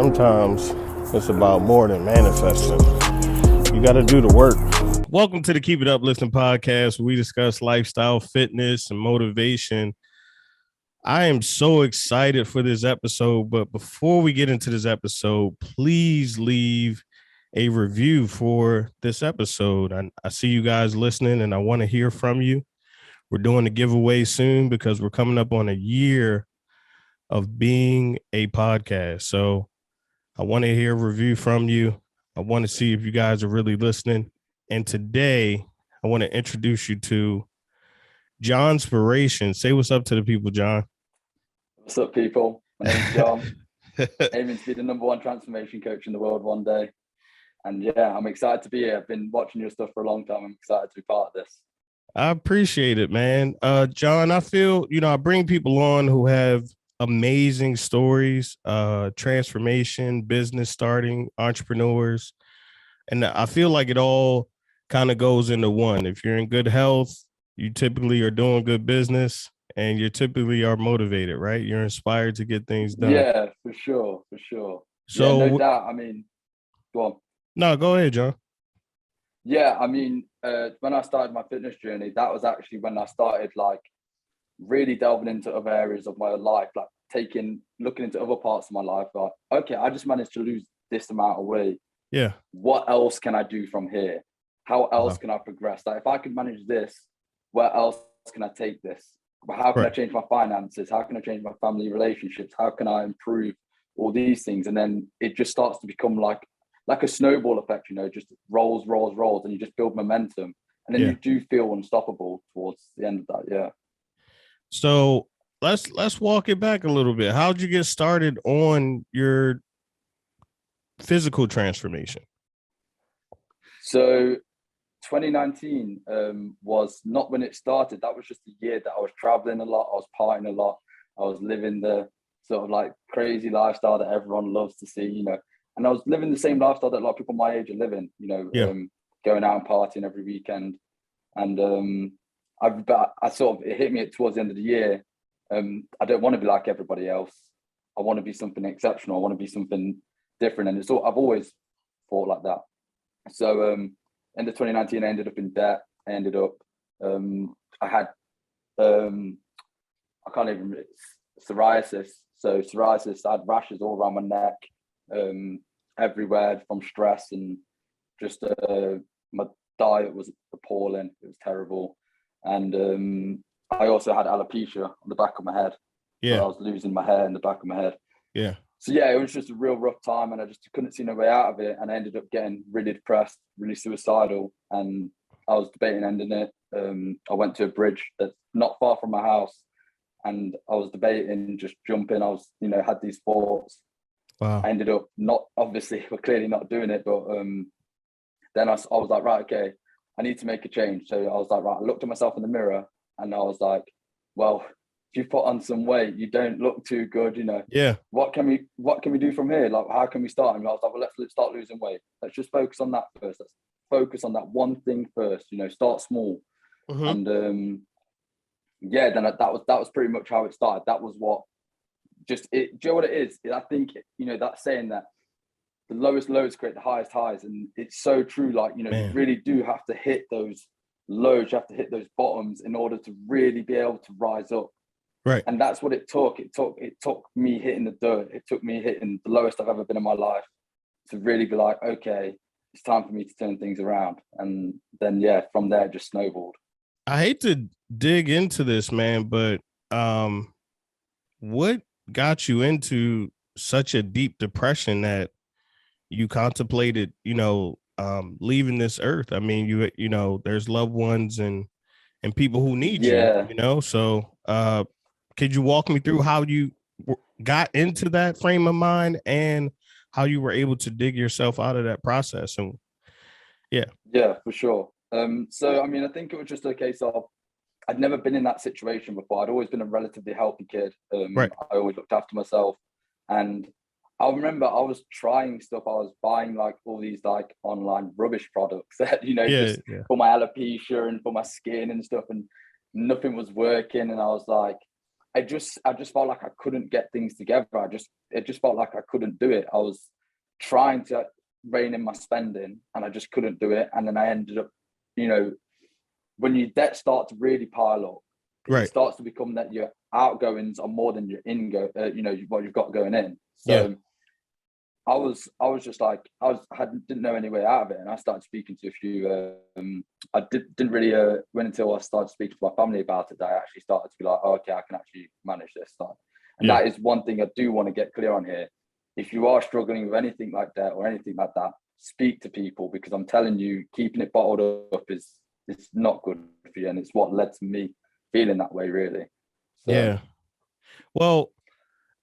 Sometimes it's about more than manifesting. You got to do the work. Welcome to the Keep It Uplifting podcast, where we discuss lifestyle, fitness, and motivation. I am so excited for this episode, but before we get into this episode, please leave a review for this episode. I see you guys listening, and I want to hear from you. We're doing a giveaway soon because we're coming up on a year of being a podcast. So I want to hear a review from you. I want to see if you guys are really listening. And today, I want to introduce you to Jonspiration. Say what's up to the people, John. What's up, people? My name's John. Aiming to be the number one transformation coach in the world one day. And yeah, I'm excited to be here. I've been watching your stuff for a long time. I'm excited to be part of this. I appreciate it, man. John, I feel, I bring people on who have amazing stories, transformation, business starting, entrepreneurs. And I feel like it all kind of goes into one. If you're in good health, you typically are doing good business and you typically are motivated, right? You're inspired to get things done. Yeah, for sure. So yeah, no doubt. I mean, go on. No, go ahead, John. Yeah, I mean, when I started my fitness journey, that was actually when I started really delving into other areas of my life, looking into other parts of my life. Like, okay, I just managed to lose this amount of weight. Yeah. What else can I do from here? How else can I progress? Like, if I could manage this, where else can I take this? How can I change my finances? How can I change my family relationships? How can I improve all these things? And then it just starts to become like a snowball effect, just rolls, and you just build momentum. And then you do feel unstoppable towards the end of that. Yeah. So let's walk it back a little bit. How'd you get started on your physical transformation? So 2019 was not when it started. That was just a year that I was traveling a lot. I was partying a lot. I was living the sort of like crazy lifestyle that everyone loves to see, and I was living the same lifestyle that a lot of people my age are living, going out and partying every weekend. And I sort of, it hit me towards the end of the year. I don't want to be like everybody else. I want to be something exceptional. I want to be something different. And I've always thought like that. So end of 2019, I ended up in debt. I ended up, I had, I can't even, psoriasis. So psoriasis, I had rashes all around my neck. Everywhere from stress, and just my diet was appalling. It was terrible. And I also had alopecia on the back of my head. Yeah. So I was losing my hair in the back of my head. Yeah. So yeah, it was just a real rough time, and I just couldn't see no way out of it. And I ended up getting really depressed, really suicidal, and I was debating ending it. I went to a bridge that's not far from my house, and I was debating just jumping. I was, had these thoughts. Wow. I ended up clearly not doing it, but then I was like, right, okay, I need to make a change. So I was like, right, I looked at myself in the mirror, and I was like, well, if you put on some weight, you don't look too good, Yeah. What can we do from here? Like, how can we start? And I was like, well, let's start losing weight. Let's just focus on that first. Let's focus on that one thing first, start small. Mm-hmm. And then that was pretty much how it started. That was what do you know what it is? I think, that saying that the lowest lows create the highest highs, and it's so true. Like, you really do have to hit those lows, you have to hit those bottoms in order to really be able to rise up. Right. And that's what it took. It took me hitting the dirt. It took me hitting the lowest I've ever been in my life to really be like, okay, it's time for me to turn things around. And then, from there, it just snowballed. I hate to dig into this, man, but what got you into such a deep depression that you contemplated, leaving this earth? I mean, there's loved ones and people who need you, so could you walk me through how you got into that frame of mind and how you were able to dig yourself out of that process? And yeah, for sure. So I mean, I think it was just a case of I'd never been in that situation before. I'd always been a relatively healthy kid. Right. I always looked after myself, and I remember I was trying stuff. I was buying like all these like online rubbish products that, for my alopecia and for my skin and stuff, and nothing was working. And I was like, I just felt like I couldn't get things together. It just felt like I couldn't do it. I was trying to rein in my spending and I just couldn't do it. And then I ended up, you know, when your debts start to really pile up, Right. it starts to become that your outgoings are more than your you know, what you've got going in. So I was just like, didn't know any way out of it. And I started speaking to a few, I didn't really, when until I started speaking to my family about it, that I actually started to be like, oh, okay, I can actually manage this stuff. And that is one thing I do want to get clear on here. If you are struggling with anything like that or anything like that, speak to people, because I'm telling you, keeping it bottled up is not good for you. And it's what led to me feeling that way, really. So. Yeah. Well,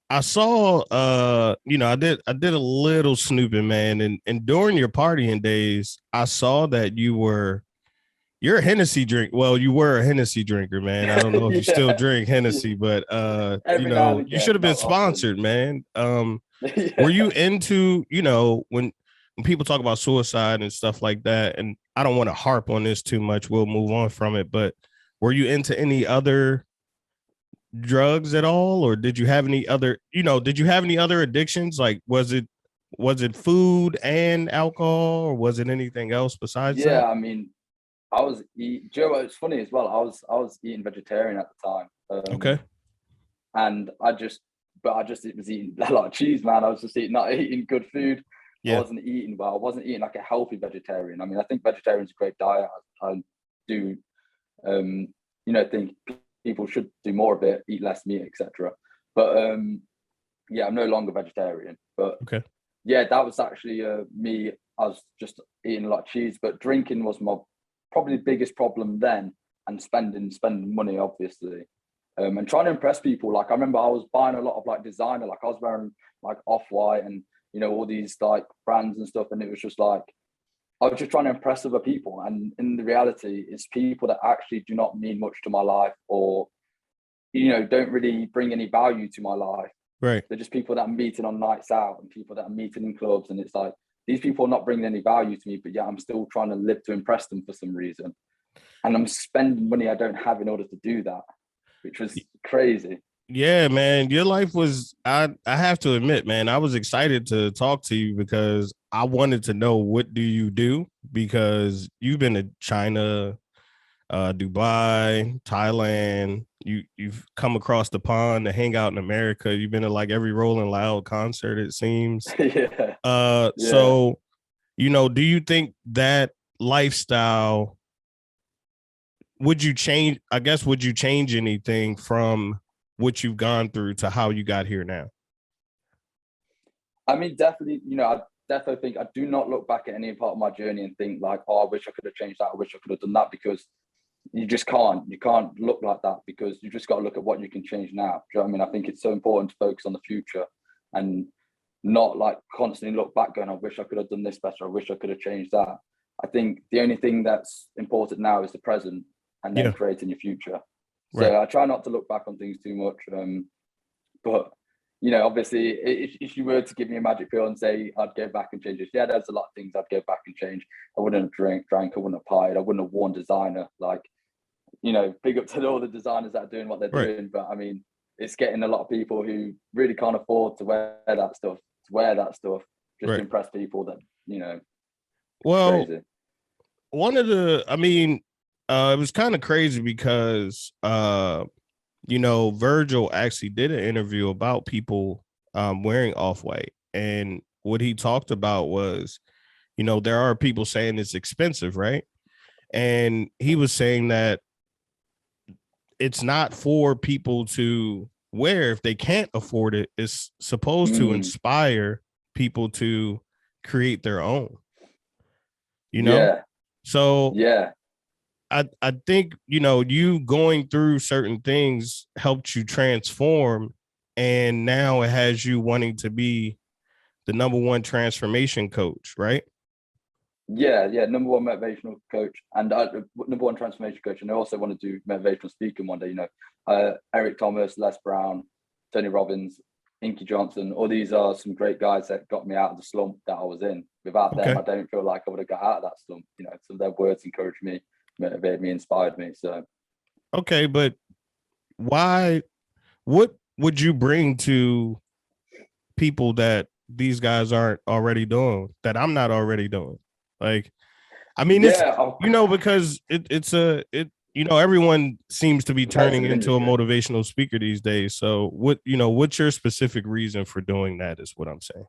I saw, you know, I did a little snooping, man. And during your partying days, I saw that you're a Hennessy drink. Well, you were a Hennessy drinker, man. I don't know if you still drink Hennessy, but you know, you should have been sponsored, man. Were you into, you know, when people talk about suicide and stuff like that, and I don't want to harp on this too much, we'll move on from it, but were you into any other drugs at all, or did you have any other, you know, did you have any other addictions? Like, was it food and alcohol, or was it anything else besides that? I mean, I was eating, Joe, it's funny as well. I was eating vegetarian at the time. Okay. And I was eating a lot of cheese, man. I was just not eating good food. I wasn't eating well. I wasn't eating like a healthy vegetarian. I mean, I think vegetarian is a great diet. I do, you know, think people should do more of it, eat less meat, etc. But I'm no longer vegetarian. But that was actually me. I was just eating a lot of cheese, but drinking was my probably the biggest problem then, and spending money, obviously, and trying to impress people. Like, I remember I was buying a lot of like designer, like I was wearing like Off-White and, you know, all these like brands and stuff, and it was just like I was just trying to impress other people, and in the reality, it's people that actually do not mean much to my life, or, you know, don't really bring any value to my life. Right. They're just people that I'm meeting on nights out and people that I'm meeting in clubs, and it's like, these people are not bringing any value to me, but yet I'm still trying to live to impress them for some reason. And I'm spending money I don't have in order to do that, which was crazy. Yeah, man, your life was, I have to admit, man, I was excited to talk to you because I wanted to know, what do you do? Because you've been to China, Dubai, Thailand, you've come across the pond to hang out in America. You've been to like every Rolling Loud concert, it seems. So, you know, do you think that lifestyle, would you change anything from what you've gone through to how you got here now? I mean, definitely, you know, I definitely think I do not look back at any part of my journey and think like, oh, I wish I could have changed that. I wish I could have done that, because you just can't. You can't look like that, because you just got to look at what you can change now. Do you know what I mean? I think it's so important to focus on the future and not like constantly look back going, I wish I could have done this better. I wish I could have changed that. I think the only thing that's important now is the present, and then creating your future. So I try not to look back on things too much. But, you know, obviously, if you were to give me a magic pill and say I'd go back and change this, there's a lot of things I'd go back and change. I wouldn't have drank, I wouldn't have partied, I wouldn't have worn designer. Like, you know, big up to all the designers that are doing what they're doing. But I mean, it's getting a lot of people who really can't afford to wear that stuff, just to impress people that, you know. Well, crazy. It was kind of crazy because, you know, Virgil actually did an interview about people wearing Off-White. And what he talked about was, you know, there are people saying it's expensive, right? And he was saying that it's not for people to wear if they can't afford it. It's supposed to inspire people to create their own, you know? So I think, you know, you going through certain things helped you transform, and now it has you wanting to be the #1 transformation coach, right? #1 motivational coach, and #1 transformation coach. And I also want to do motivational speaking one day. You know, Eric Thomas, Les Brown, Tony Robbins, Inky Johnson. All these are some great guys that got me out of the slump that I was in. Without them, I don't feel like I would have got out of that slump. You know, some of their words encouraged me, motivated me, inspired me. So okay, but why what would you bring to people that these guys aren't already doing, that I'm not already doing? Like, I mean, it's, Yeah, because everyone seems to be turning competitive into a industry. motivational speaker these days. So what's your specific reason for doing that is what I'm saying.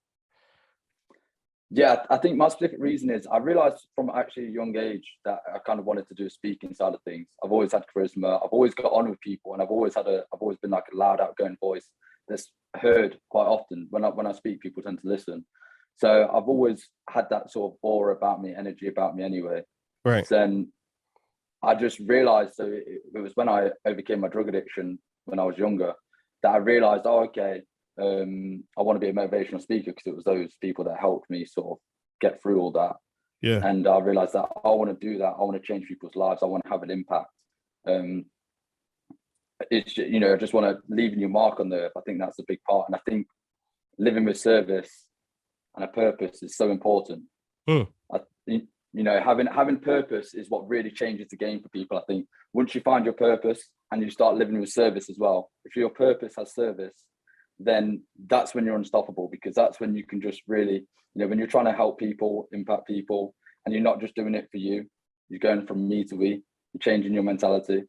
Yeah, I think my specific reason is I realized from actually a young age that I kind of wanted to do a speaking side of things. I've always had charisma. I've always got on with people, and I've always been like a loud, outgoing voice that's heard quite often. When I speak, people tend to listen. So I've always had that sort of aura about me, energy about me anyway. Right. So then I just realized, so it was when I overcame my drug addiction when I was younger, that I realized, oh, okay, I want to be a motivational speaker, because it was those people that helped me sort of get through all that. Yeah. And I realized that I want to do that. I want to change people's lives. I want to have an impact. It's, I just want to leave your mark on the earth. I think that's a big part. And I think living with service and a purpose is so important. Having purpose is what really changes the game for people. I think once you find your purpose and you start living with service as well, if your purpose has service, then that's when you're unstoppable, because that's when you can just really, when you're trying to help people, impact people, and you're not just doing it for you, you're going from me to we, you're changing your mentality.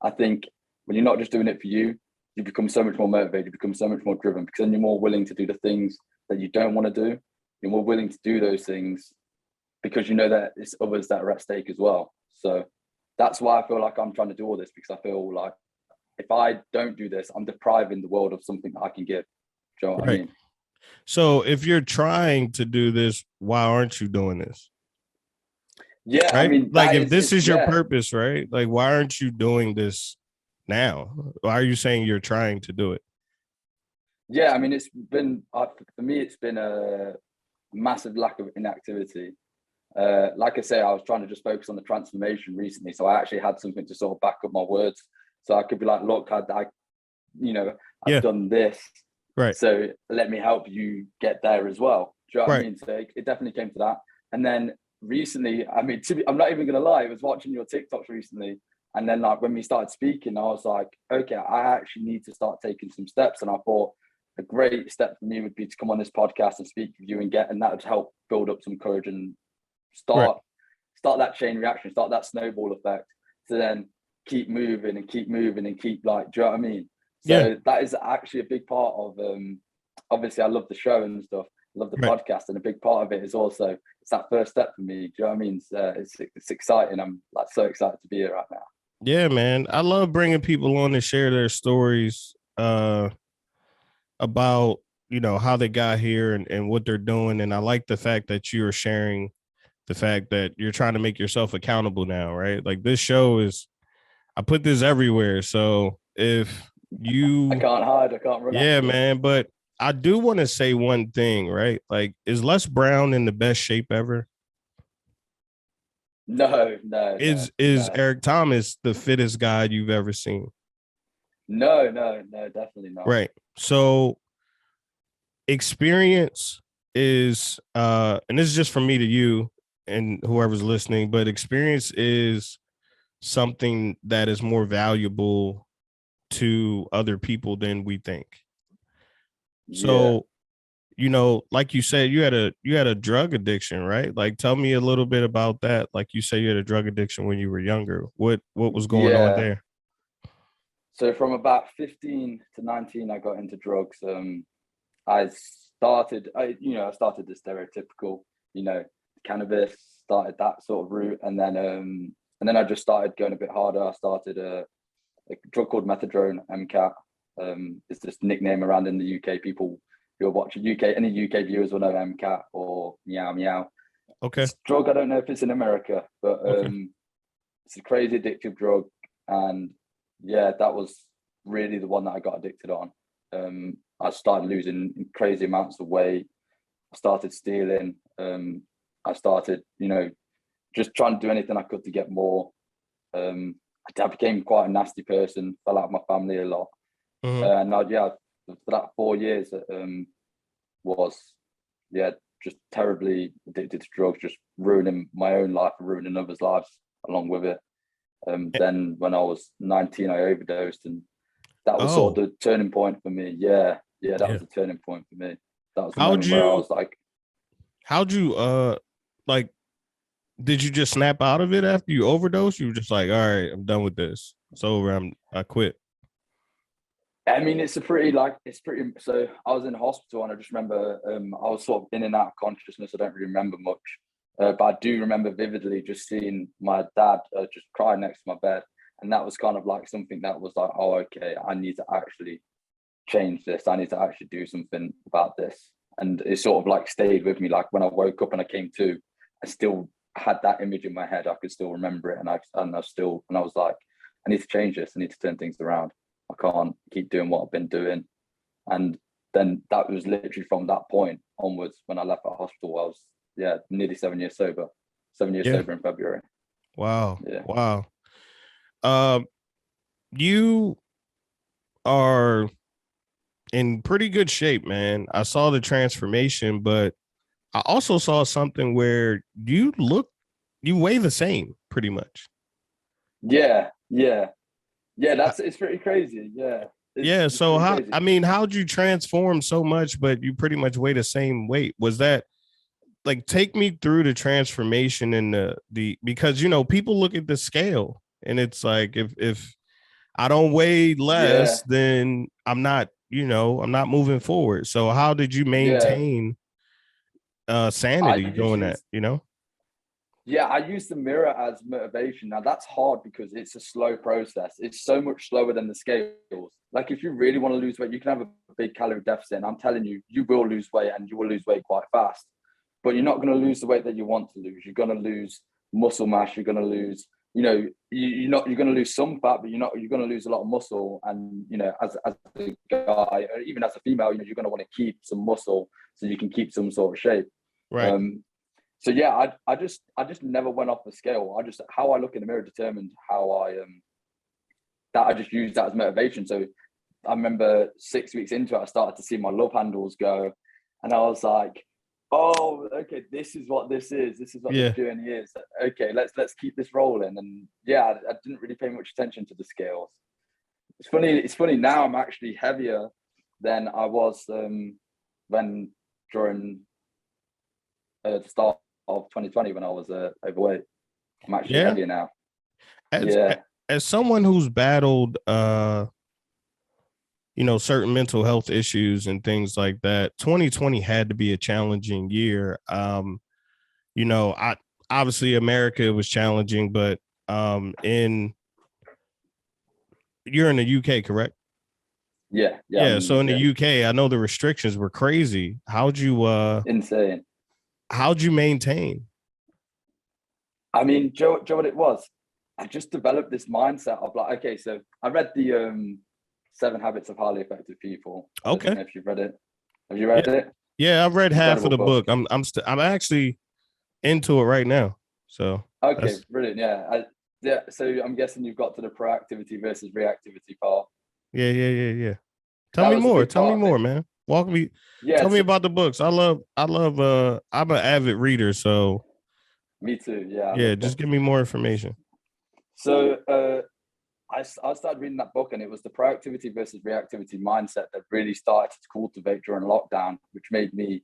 I think when you're not just doing it for you, you become so much more motivated, you become so much more driven, because then you're more willing to do the things that you don't want to do. You're more willing to do those things because you know that it's others that are at stake as well. So that's why I feel like I'm trying to do all this, because I feel like if I don't do this, I'm depriving the world of something that I can give. Do you know what I mean? So if you're trying to do this, why aren't you doing this? Yeah, right? I mean, like if this is your purpose, right? Like, why aren't you doing this now? Why are you saying you're trying to do it? Yeah, I mean, it's been, for me, it's been a massive lack of inactivity. Like I say, I was trying to just focus on the transformation recently. So I actually had something to sort of back up my words. So I could be like, look, I've done this. Right. So let me help you get there as well. Do you know what I mean? So it definitely came to that. And then recently, I mean, I'm not even going to lie, I was watching your TikToks recently. And then like when we started speaking, I was like, okay, I actually need to start taking some steps. And I thought a great step for me would be to come on this podcast and speak with you, and that would help build up some courage and start that chain reaction, start that snowball effect, to then keep moving and keep moving and keep, like, do you know what I mean? So that is actually a big part of, obviously I love the show and stuff, I love the podcast, and a big part of it is also, it's that first step for me. Do you know what I mean? It's exciting. I'm like so excited to be here right now. Yeah, man. I love bringing people on to share their stories about, how they got here and what they're doing. And I like the fact that you're sharing the fact that you're trying to make yourself accountable now, right? Like, this show is, I put this everywhere. So if you, I can't hide, I can't run. Yeah, man. But I do want to say one thing, right? Like, is Les Brown in the best shape ever? No. Is Eric Thomas the fittest guy you've ever seen? No, definitely not. Right. So experience is, and this is just from me to you and whoever's listening, but experience is something that is more valuable to other people than we think. So, like you said, you had a drug addiction, right? Like, tell me a little bit about that. Like you said, you had a drug addiction when you were younger. What was going on there? So from about 15 to 19, I got into drugs. I started the stereotypical, cannabis, started that sort of route. And then I just started going a bit harder. I started a drug called methadone, MCAT. It's this nickname around in the UK. People who are watching any UK viewers will know MCAT or Meow Meow. Okay. It's a drug, I don't know if it's in America, but it's a crazy addictive drug. And yeah, that was really the one that I got addicted on. I started losing crazy amounts of weight. I started stealing. I started, just trying to do anything I could to get more. I became quite a nasty person, fell out of my family a lot. And for that 4 years, was just terribly addicted to drugs, just ruining my own life and ruining others' lives along with it. Then when I was 19, I overdosed, and that was sort Oh, of the turning point for me. Yeah, that yeah. was the turning point for me. That was the How'd moment where I you, was like, how'd you, like, did you just snap out of it after you overdosed? You were just like, all right, I'm done with this. It's over. I quit. I mean, it's pretty. So I was in hospital, and I just remember I was sort of in and out of consciousness. I don't really remember much, but I do remember vividly just seeing my dad just crying next to my bed, and that was kind of like something that was like, oh, okay, I need to actually change this. I need to actually do something about this, and it sort of like stayed with me. Like when I woke up and I came to, I still had that image in my head. I could still remember it, and I was like, I need to change this. I need to turn things around. I can't keep doing what I've been doing. And then that was literally from that point onwards when I left the hospital. I was, nearly 7 years sober. 7 years Yeah. sober in February. Wow. Yeah. Wow. Um, you are in pretty good shape, man. I saw the transformation, but I also saw something where you weigh the same pretty much. Yeah. Yeah. Yeah. Uh, It's pretty crazy. Yeah. Yeah. It's So pretty crazy. how'd you transform so much, but you pretty much weigh the same weight? Was that like, take me through the transformation and because people look at the scale and it's like, if I don't weigh Yeah. less, then I'm not moving forward. So how did you Yeah. maintain I sanity just doing that, use, yeah, I use the mirror as motivation. Now that's hard because it's a slow process. It's so much slower than the scales. Like if you really want to lose weight, you can have a big calorie deficit. And I'm telling you, you will lose weight and you will lose weight quite fast. But you're not going to lose the weight that you want to lose. You're going to lose muscle mass. You're going to lose, you're going to lose some fat, but you're going to lose a lot of muscle. And, as a guy, or even as a female, you're going to want to keep some muscle so you can keep some sort of shape. right? So yeah, I just never went off the scale. How I look in the mirror determined how I just used that as motivation. So I remember 6 weeks into it, I started to see my love handles go, and I was like, oh, okay, this is what this is. This is what this Yeah. journey is. Okay, let's keep this rolling. And yeah, I didn't really pay much attention to the scales. It's funny now. I'm actually heavier than I was when during the start of 2020 when I was overweight. I'm actually Yeah. heavier now. As Yeah. as someone who's battled certain mental health issues and things like that, 2020 had to be a challenging year. I obviously America was challenging, but in you're in the UK, correct? Yeah. I'm Yeah, in the so in the UK. UK, I know the restrictions were crazy. Insane. How'd you maintain? I mean, Joe, what it was? I just developed this mindset of like, okay, so I read the 7 Habits of Highly Effective People. I don't Okay. know if you've read it. Have you Yeah. read it? Yeah, I've read half of Incredible the book. book. I'm actually into it right now. So Okay, that's brilliant. Yeah. So I'm guessing you've got to the proactivity versus reactivity part. yeah. Tell That me was a more. big Tell me part of more, it. man. Walk me. Yeah. Tell me about the books. I love I'm an avid reader, so Me too. Yeah, I yeah, love just give books. me more information. So I started reading that book, and it was the proactivity versus reactivity mindset that really started to cultivate during lockdown, which made me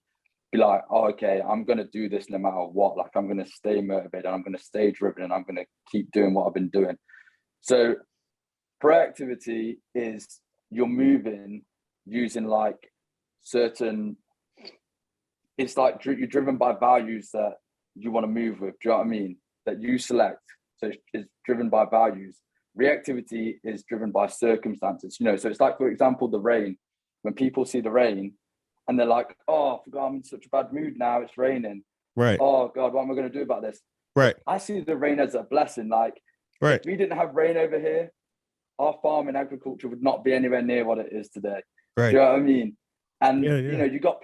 be like, oh, okay, I'm going to do this no matter what. Like, I'm going to stay motivated, I'm going to stay driven, and I'm going to keep doing what I've been doing. So, proactivity is you're moving using like certain, it's like you're driven by values that you want to move with. Do you know what I mean? That you select. So it's driven by values. Reactivity is driven by circumstances. So it's like, for example, the rain. When people see the rain and they're like, oh, I forgot, I'm in such a bad mood now. It's raining. Right. Oh God, what am I going to do about this? Right. I see the rain as a blessing. Like if Right. we didn't have rain over here, our farm and agriculture would not be anywhere near what it is today. Do Right. you know what I mean? And Yeah. you got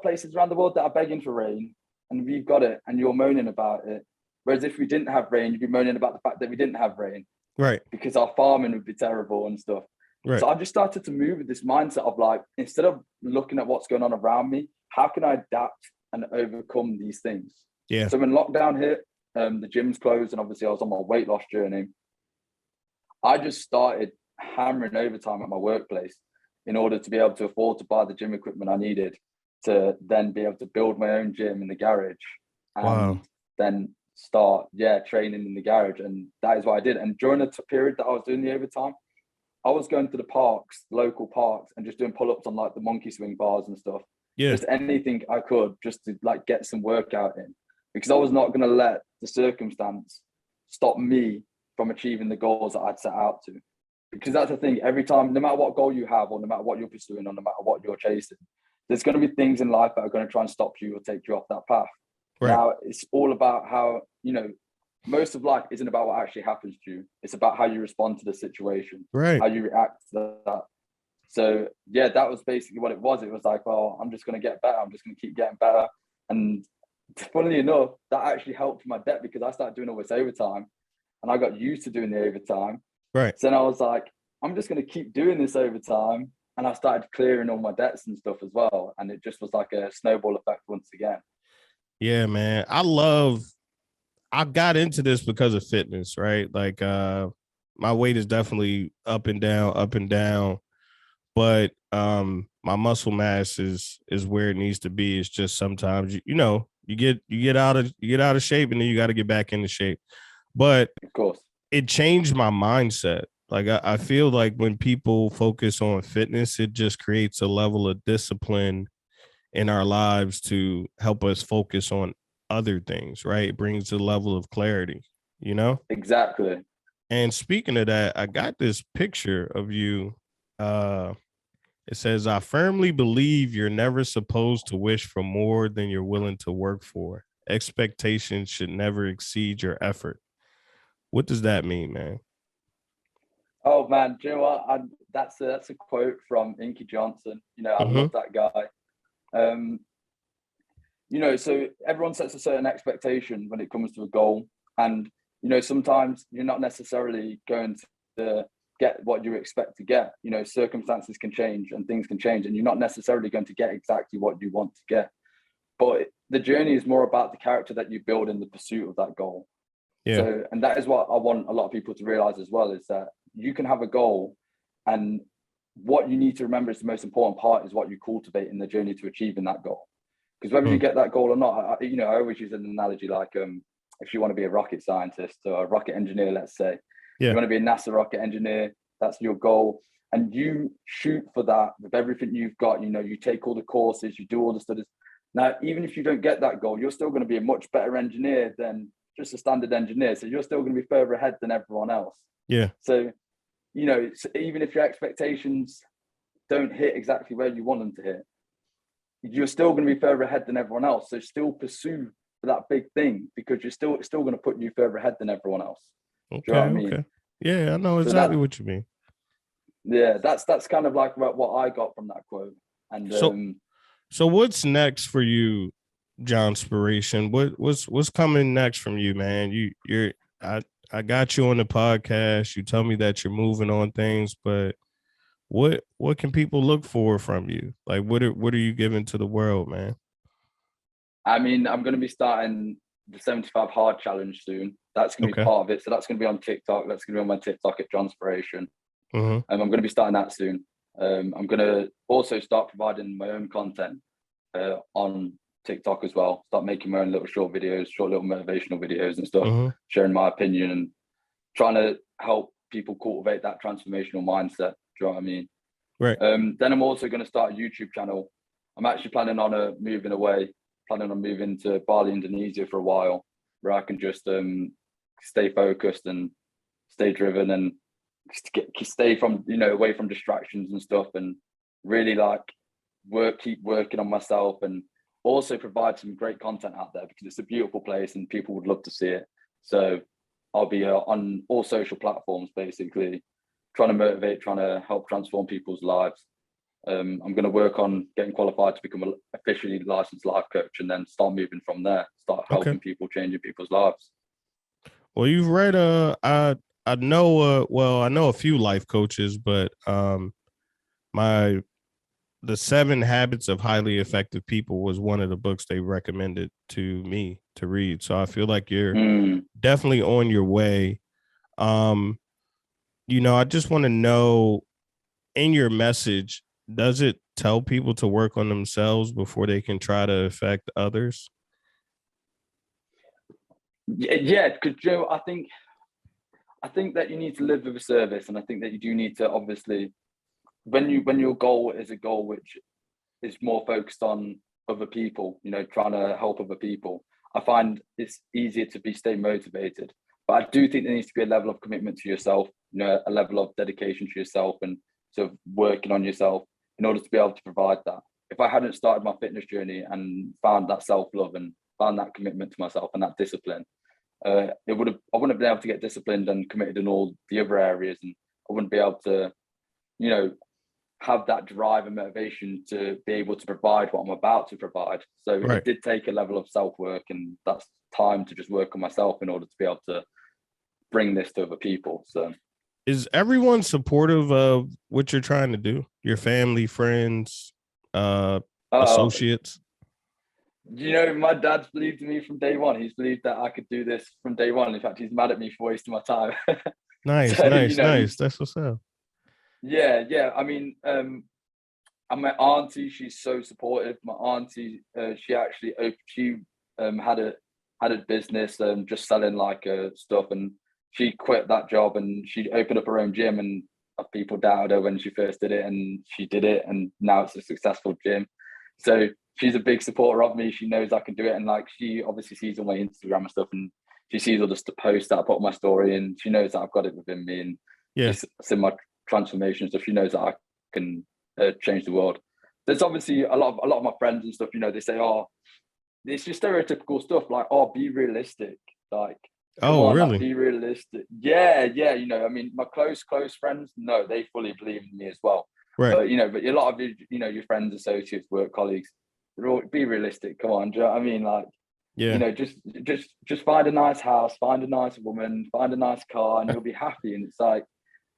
places around the world that are begging for rain, and we've got it, and you're moaning about it. Whereas if we didn't have rain, you'd be moaning about the fact that we didn't have rain Right. because our farming would be terrible and stuff. Right. So I just started to move with this mindset of like, instead of looking at what's going on around me, how can I adapt and overcome these things? Yeah. So when lockdown hit, the gyms closed, and obviously I was on my weight loss journey. I just started hammering overtime at my workplace in order to be able to afford to buy the gym equipment I needed to then be able to build my own gym in the garage and then start training in the garage. And that is what I did. And during the period that I was doing the overtime, I was going to the parks, local parks, and just doing pull-ups on like the monkey swing bars and stuff. Just anything I could just to like get some workout in, because I was not going to let the circumstance stop me from achieving the goals that I'd set out to. Because that's the thing, every time, no matter what goal you have, or no matter what you're pursuing, or no matter what you're chasing, there's going to be things in life that are going to try and stop you or take you off that path. Now, it's all about how, most of life isn't about what actually happens to you. It's about how you respond to the situation, how you react to that. So, that was basically what it was. It was like, well, I'm just going to get better. I'm just going to keep getting better. And funnily enough, that actually helped my debt, because I started doing all this overtime and I got used to doing the overtime. So then I was like, I'm just going to keep doing this overtime. And I started clearing all my debts and stuff as well. And it just was like a snowball effect once again. Yeah, man. I got into this because of fitness, right? Like my weight is definitely up and down, but my muscle mass is where it needs to be. It's just sometimes you get out of shape, and then you got to get back into shape. But of course, it changed my mindset. Like I feel like when people focus on fitness, it just creates a level of discipline in our lives to help us focus on other things, right? It brings a level of clarity, Exactly. And speaking of that, I got this picture of you. It says, "I firmly believe you're never supposed to wish for more than you're willing to work for. Expectations should never exceed your effort." What does that mean, man? Oh man, do you know what? That's a quote from Inky Johnson. I love that guy. So everyone sets a certain expectation when it comes to a goal, and sometimes you're not necessarily going to get what you expect to get. Circumstances can change and things can change, and you're not necessarily going to get exactly what you want to get. But the journey is more about the character that you build in the pursuit of that goal. So, and that is what I want a lot of people to realize as well, is that you can have a goal, and what you need to remember is the most important part is what you cultivate in the journey to achieving that goal. Because whether you get that goal or not, I always use an analogy like if you want to be a rocket scientist or a rocket engineer, let's say, you want to be a NASA rocket engineer, that's your goal. And you shoot for that with everything you've got. You take all the courses, you do all the studies. Now, even if you don't get that goal, you're still going to be a much better engineer than just a standard engineer. So you're still going to be further ahead than everyone else. So, even if your expectations don't hit exactly where you want them to hit, you're still going to be further ahead than everyone else. So still pursue that big thing, because it's still going to put you further ahead than everyone else. Okay. Do you know what I mean? Yeah, I know exactly what you mean. Yeah, that's kind of like what I got from that quote. And so what's next for you, Jonspiration? What's coming next from you, man? I got you on the podcast. You tell me that you're moving on things, but what can people look for from you? Like what are you giving to the world, man? I mean, I'm going to be starting the 75 hard challenge soon. That's going to be part of it. So that's going to be on TikTok. That's going to be on my TikTok at Jonspiration. And I'm going to be starting that soon. I'm going to also start providing my own content on TikTok as well. Start making my own little short little motivational videos and stuff, sharing my opinion and trying to help people cultivate that transformational mindset. Do you know what I mean? Right. Then I'm also going to start a YouTube channel. I'm actually planning on moving to Bali, Indonesia for a while, where I can just stay focused and stay driven and stay from away from distractions and stuff, and really keep working on myself, and also provide some great content out there, because it's a beautiful place and people would love to see it. So I'll be on all social platforms, basically trying to motivate, trying to help transform people's lives. I'm going to work on getting qualified to become an officially licensed life coach, and then start moving from there, start helping people, changing people's lives. Well, you've read I know a few life coaches, but The 7 Habits of Highly Effective People was one of the books they recommended to me to read. So I feel like you're definitely on your way. I just want to know, in your message, does it tell people to work on themselves before they can try to affect others? Yeah, because I think that you need to live with a service, and I think that you do need to, obviously, when your goal is a goal which is more focused on other people, trying to help other people, I find it's easier to stay motivated. But I do think there needs to be a level of commitment to yourself, a level of dedication to yourself, and sort of working on yourself in order to be able to provide that. If I hadn't started my fitness journey and found that self-love and found that commitment to myself and that discipline, I wouldn't have been able to get disciplined and committed in all the other areas, and I wouldn't be able to, have that drive and motivation to be able to provide what I'm about to provide. So Right. it did take a level of self-work, and that's time to just work on myself in order to be able to bring this to other people. So Is everyone supportive of what you're trying to do? Your family, friends, uh, associates? my dad's believed in me from day one. He's believed that I could do this from day one. In fact, he's mad at me for wasting my time. Nice, So, nice, nice. That's what's up. yeah. I mean, and my auntie, she's so supportive. My auntie, she had a business, just selling like stuff, and she quit that job and she opened up her own gym, and people doubted her when she first did it, and she did it, and now it's a successful gym. So she's a big supporter of me. She knows I can do it, and like, she obviously sees all my Instagram and stuff, and she sees all the posts that I put on my story, and she knows that I've got it within me, and Yeah. she's seen my transformation stuff. She knows that I can change the world. There's obviously a lot of my friends and stuff, they say, oh, it's just stereotypical stuff, like, oh, be realistic, like, come Oh, on, like, really? be realistic. Yeah, I mean, my close friends, no, they fully believe in me as well. Right. But but a lot of your friends, associates, work colleagues, they're all, be realistic, come on, do you know what I mean? Like, Yeah. just find a nice house, find a nice woman, find a nice car, and you'll be happy. And it's like,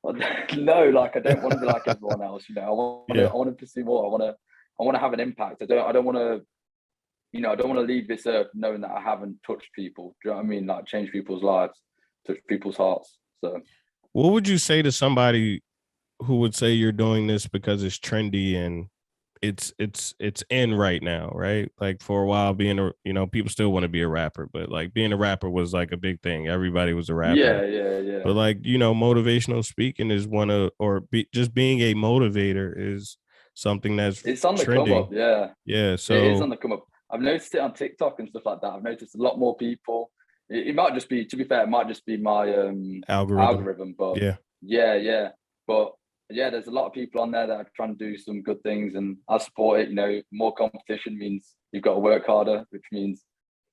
well, no, like, I don't want to be like everyone else. I Yeah. want to pursue more. I want to have an impact. I don't want to, I don't want to leave this earth knowing that I haven't touched people. Do you know what I mean? Like, change people's lives, touch people's hearts. So What would you say to somebody who would say you're doing this because it's trendy and it's in right now, right? Like, for a while, being people still want to be a rapper, but like being a rapper was like a big thing. Everybody was a rapper. yeah. But like, motivational speaking is just being a motivator is something that's It's on the come up. trending. Yeah, Yeah. it is So on the come up. I've noticed it on TikTok and stuff like that. I've noticed a lot more people. It might just be, to be fair, it might just be my algorithm. algorithm, but Yeah. yeah. But yeah, there's a lot of people on there that are trying to do some good things, and I support it. More competition means you've got to work harder, which means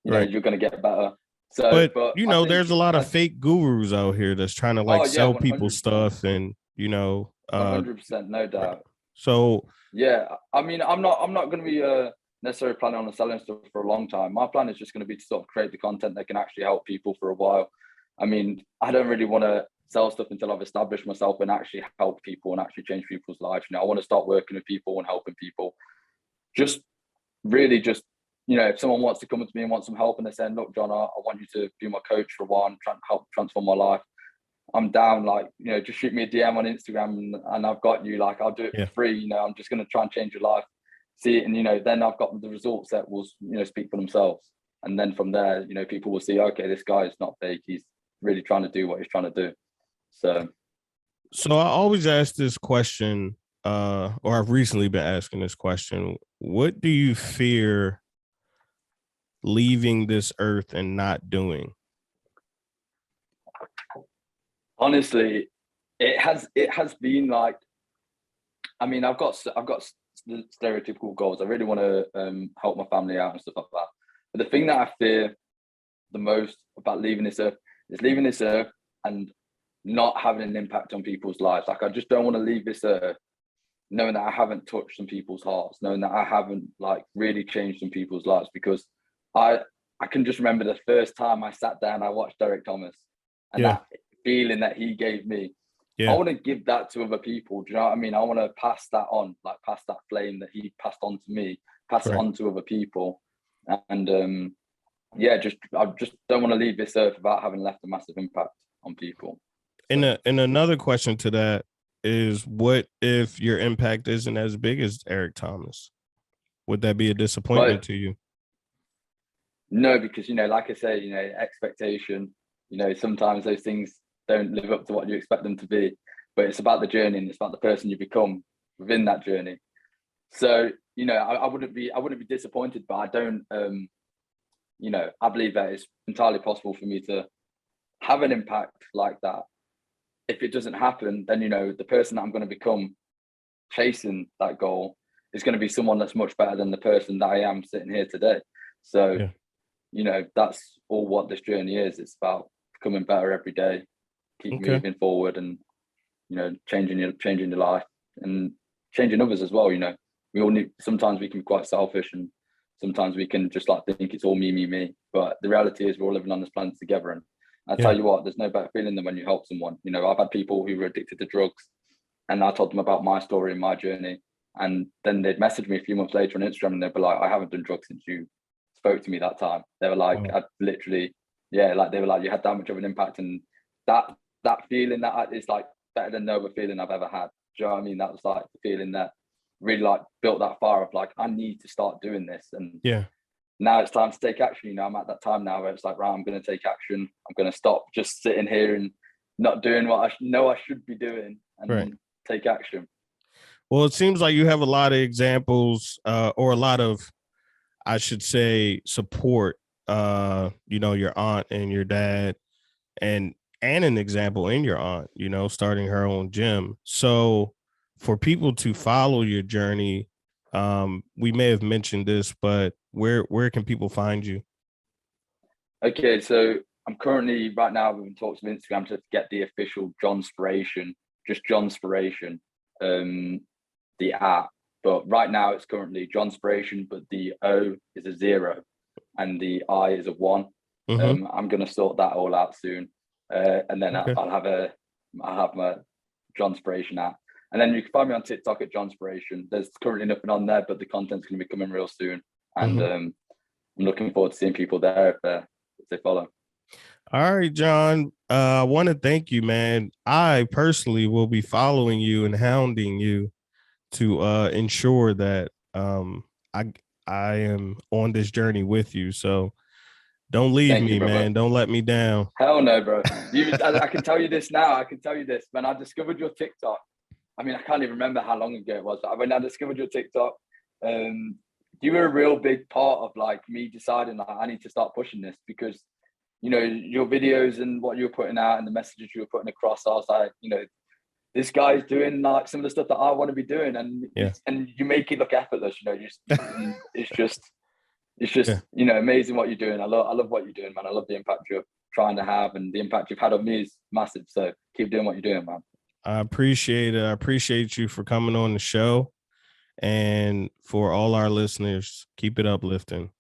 Right. you're going to get better. So, But but I think there's a lot of fake gurus out here that's trying to like oh yeah, sell one people hundred percent, stuff and 100%, no right. doubt. So Yeah, I mean, I'm not going to be necessarily planning on selling stuff for a long time. My plan is just going to be to sort of create the content that can actually help people for a while. I mean, I don't really want to sell stuff until I've established myself and actually help people and actually change people's lives. I want to start working with people and helping people. Just really, if someone wants to come to me and want some help, and they're saying, "Look, John, I want you to be my coach for a while and try and help transform my life," I'm down. Like, just shoot me a DM on Instagram, and I've got you. Like, I'll do it for free. I'm just going to try and change your life, see it, and then I've got the results that will speak for themselves. And then from there, people will see, okay, this guy is not fake. He's really trying to do what he's trying to do. So I always ask this question, or I've recently been asking this question: what do you fear leaving this earth and not doing? honestly, it has been like, I mean, I've got the stereotypical goals. I really want to help my family out and stuff like that. But the thing that I fear the most about leaving this earth is leaving this earth and not having an impact on people's lives. Like, I just don't want to leave this earth knowing that I haven't touched some people's hearts, knowing that I haven't like really changed some people's lives, because I can just remember the first time I sat down, I watched Derek Thomas, and that feeling that he gave me. I want to give that to other people. Do you know what I mean? I want to pass that on, like pass that flame that he passed on to me, pass it on to other people. And I just don't want to leave this earth without having left a massive impact on people. And another question to that is, what if your impact isn't as big as Eric Thomas? Would that be a disappointment But to you? no, because like I say, expectation, sometimes those things don't live up to what you expect them to be. But it's about the journey and it's about the person you become within that journey. So, I wouldn't be disappointed, but I don't I believe that it's entirely possible for me to have an impact like that. If it doesn't happen, then the person that I'm going to become chasing that goal is going to be someone that's much better than the person that I am sitting here today. So, Yeah. That's all what this journey is. It's about becoming better every day, keep Okay. moving forward, and changing your life and changing others as well. We all need. Sometimes we can be quite selfish, and sometimes we can just like think it's all me. But the reality is, we're all living on this planet together. And I tell Yeah. you what, there's no better feeling than when you help someone. I've had people who were addicted to drugs, and I told them about my story and my journey, and then they'd message me a few months later on Instagram, and they'd be like, "I haven't done drugs since you spoke to me that time." They were like, Wow. "I literally, yeah," like they were like, "You had that much of an impact," and that feeling that is like better than no other feeling I've ever had. Do you know what I mean? That was like the feeling that really like built that fire of like, I need to start doing this. And Yeah. now it's time to take action. I'm at that time now where it's like, right, I'm going to take action. I'm going to stop just sitting here and not doing what I know I should be doing, Right. and take action. Well, it seems like you have a lot of examples, or a lot of, I should say, support. Your aunt and your dad, and an example in your aunt, starting her own gym. So for people to follow your journey, we may have mentioned this, but where can people find you? Okay, so I'm currently right now we've been talks with Instagram to get the official Jonspiration, just Jonspiration, the app. But right now it's currently Jonspiration, but the O is a 0 and the I is a 1. Mm-hmm. I'm gonna sort that all out soon, and then Okay. I'll have my Jonspiration app, and then you can find me on TikTok at Jonspiration. There's currently nothing on there, but the content's gonna be coming real soon, and Mm-hmm. I'm looking forward to seeing people there if they follow. All right, John. I want to thank you, man. I personally will be following you and hounding you to ensure that I I am on this journey with you. So don't leave Thank you, me, brother. man. Don't let me down. Hell no, bro. I can tell you this now. I can tell you this. When I discovered your TikTok, I mean, I can't even remember how long ago it was. But when I discovered your TikTok, you were a real big part of like me deciding like I need to start pushing this, because your videos and what you were putting out and the messages you were putting across. I was like, this guy's doing like some of the stuff that I want to be doing, and Yeah. you make it look effortless. It's Yeah. just amazing what you're doing. I love what you're doing, man. I love the impact you're trying to have, and the impact you've had on me is massive. So keep doing what you're doing, man. I appreciate it. I appreciate you for coming on the show. And for all our listeners, keep it uplifting.